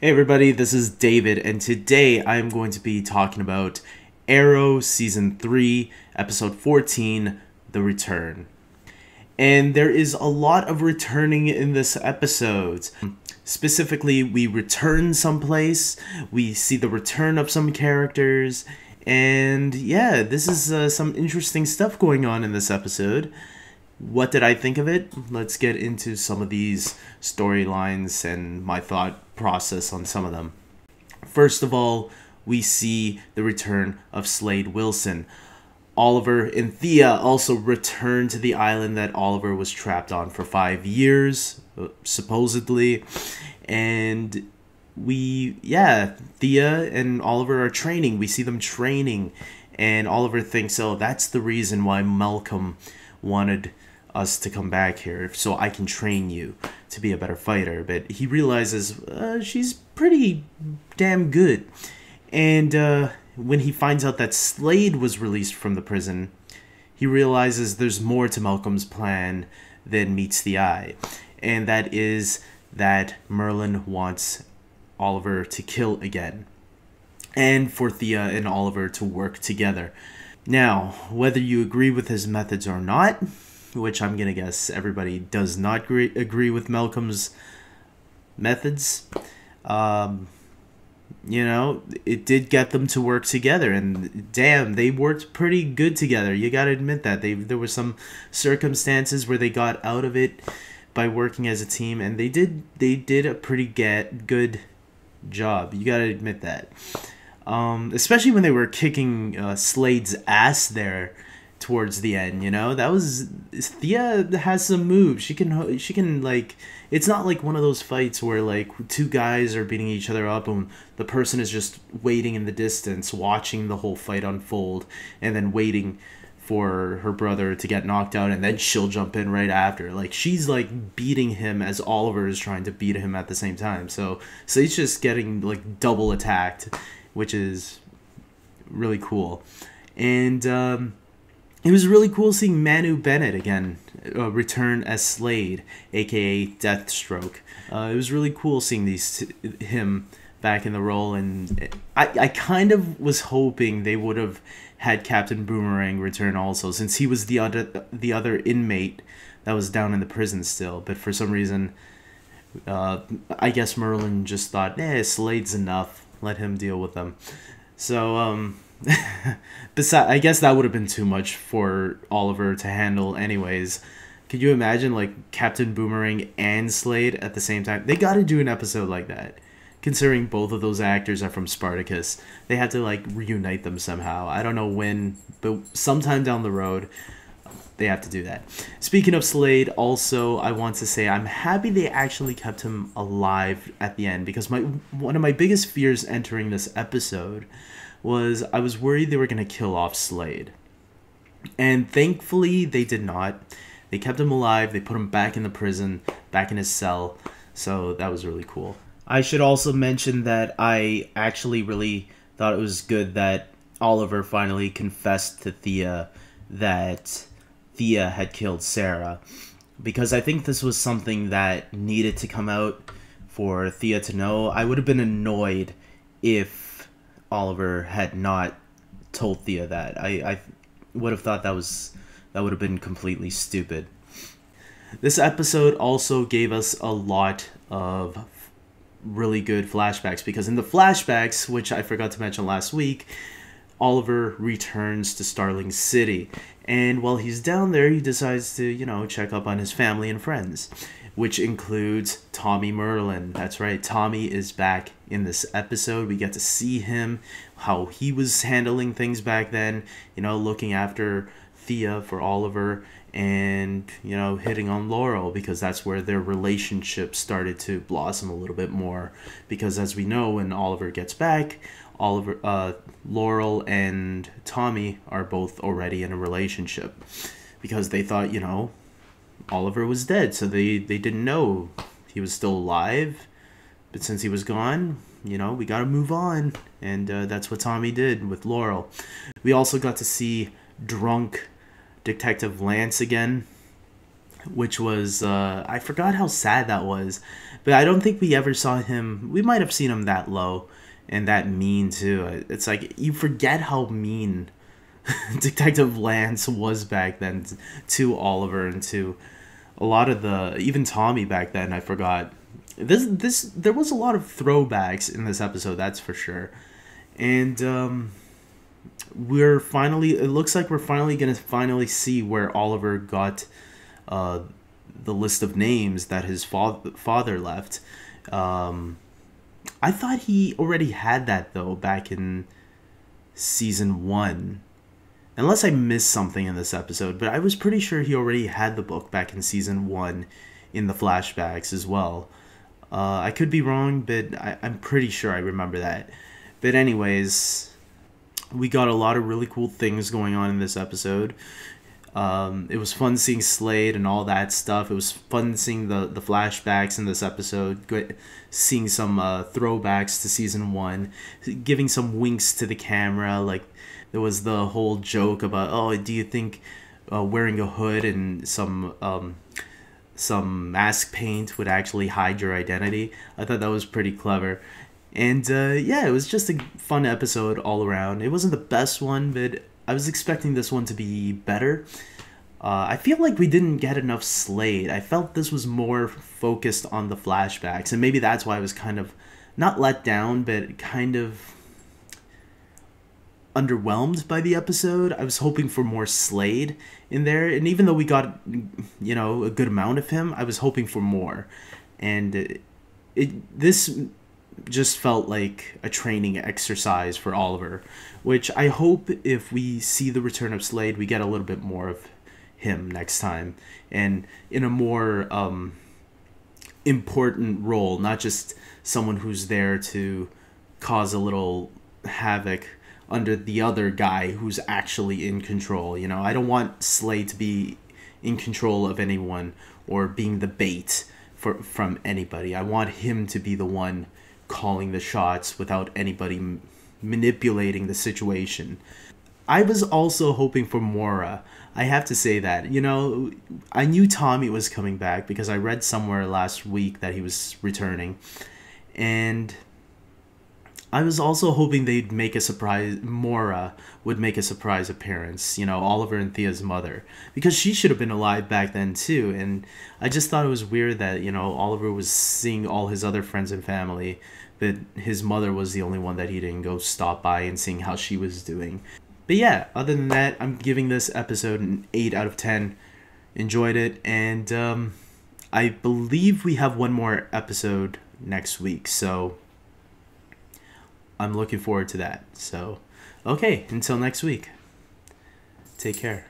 Hey everybody, this is David, and today I'm going to be talking about Arrow Season 3, Episode 14, The Return. And there is a lot of returning in this episode. Specifically, we return someplace, we see the return of some characters, and yeah, this is some interesting stuff going on in this episode. What did I think of it? Let's get into some of these storylines and my thought process on some of them. First of all, we see the return of SLADE Wilson. Oliver and Thea also return to the island that Oliver was trapped on for 5 years, supposedly. And Thea and Oliver are training. We see them training, and Oliver thinks, oh, that's the reason why Malcolm wanted us to come back here, so I can train you to be a better fighter. But he realizes she's pretty damn good. And when he finds out that SLADE was released from the prison, he realizes there's more to Malcolm's plan than meets the eye. And that is that Merlin wants Oliver to kill again, and for Thea and Oliver to work together. Now, whether you agree with his methods or not, which I'm gonna guess everybody does not agree with Malcolm's methods, it did get them to work together, and damn, they worked pretty good together. You gotta admit that. There were some circumstances where they got out of it by working as a team, and they did a pretty good job. You gotta admit that. Especially when they were kicking SLADE's ass there towards the end, that was, Thea has some moves. She can like, it's not like one of those fights where like two guys are beating each other up and the person is just waiting in the distance watching the whole fight unfold and then waiting for her brother to get knocked out and then she'll jump in right after. Like, she's like beating him as Oliver is trying to beat him at the same time. So he's just getting like double attacked, which is really cool. And it was really cool seeing Manu Bennett again return as SLADE, aka Deathstroke. It was really cool seeing him back in the role, and I kind of was hoping they would have had Captain Boomerang return also, since he was the other inmate that was down in the prison still. But for some reason, I guess Merlin just thought, SLADE's enough, let him deal with them. So besides, I guess that would have been too much for Oliver to handle anyways. Could you imagine like Captain Boomerang and SLADE at the same time? They got to do an episode like that. Considering both of those actors are from Spartacus, they had to like reunite them somehow. I don't know when, but sometime down the road, they have to do that. Speaking of SLADE, also, I want to say I'm happy they actually kept him alive at the end, because one of my biggest fears entering this episode was I was worried they were going to kill off SLADE. And thankfully, they did not. They kept him alive. They put him back in the prison, back in his cell. So that was really cool. I should also mention that I actually really thought it was good that Oliver finally confessed to Thea that Thea had killed Sarah, because I think this was something that needed to come out for Thea to know. I would have been annoyed if Oliver had not told Thea that. I would have thought that would have been completely stupid. This episode also gave us a lot of really good flashbacks, because in the flashbacks, which I forgot to mention last week, Oliver returns to Starling City, and while he's down there, he decides to, check up on his family and friends, which includes Tommy Merlin. That's right, Tommy is back in this episode. We get to see him, how he was handling things back then, looking after Thea for Oliver, and, hitting on Laurel, because that's where their relationship started to blossom a little bit more. Because as we know, when Oliver gets back, Laurel and Tommy are both already in a relationship, because they thought, Oliver was dead, so they didn't know he was still alive. But since he was gone, we gotta move on. And that's what Tommy did with Laurel. We also got to see drunk Detective Lance again, which was, I forgot how sad that was, But I don't think we ever saw him. We might have seen him that low and that mean too. It's like you forget how mean Detective Lance was back then to Oliver and to a lot of the even Tommy back then. I forgot. There was a lot of throwbacks in this episode, that's for sure. And we're finally, it looks like we're finally gonna see where Oliver got the list of names that his father left. I thought he already had that though back in season 1, unless I missed something in this episode, but I was pretty sure he already had the book back in season 1 in the flashbacks as well. I could be wrong, but I'm pretty sure I remember that. But anyways, we got a lot of really cool things going on in this episode. It was fun seeing SLADE and all that stuff. It was fun seeing the flashbacks in this episode, seeing some throwbacks to season 1, giving some winks to the camera. Like, there was the whole joke about, oh, do you think wearing a hood and some mask paint would actually hide your identity? I thought that was pretty clever. And yeah, it was just a fun episode all around. It wasn't the best one, but I was expecting this one to be better. I feel like we didn't get enough SLADE. I felt this was more focused on the flashbacks, and maybe that's why I was kind of not let down, but kind of underwhelmed by the episode. I was hoping for more SLADE in there, and even though we got, you know, a good amount of him, I was hoping for more. And this just felt like a training exercise for Oliver, which I hope if we see the return of SLADE, we get a little bit more of him next time, and in a more important role, not just someone who's there to cause a little havoc under the other guy who's actually in control. You know, I don't want SLADE to be in control of anyone or being the bait from anybody. I want him to be the one calling the shots without anybody manipulating the situation. I was also hoping for Mora. I have to say that. You know, I knew Tommy was coming back because I read somewhere last week that he was returning. And I was also hoping they'd make a surprise, Mora would make a surprise appearance, you know, Oliver and Thea's mother, because she should have been alive back then too. And I just thought it was weird that, you know, Oliver was seeing all his other friends and family, but his mother was the only one that he didn't go stop by and seeing how she was doing. But yeah, other than that, I'm giving this episode an 8 out of 10. Enjoyed it, and I believe we have one more episode next week, so I'm looking forward to that. So, okay, until next week. Take care.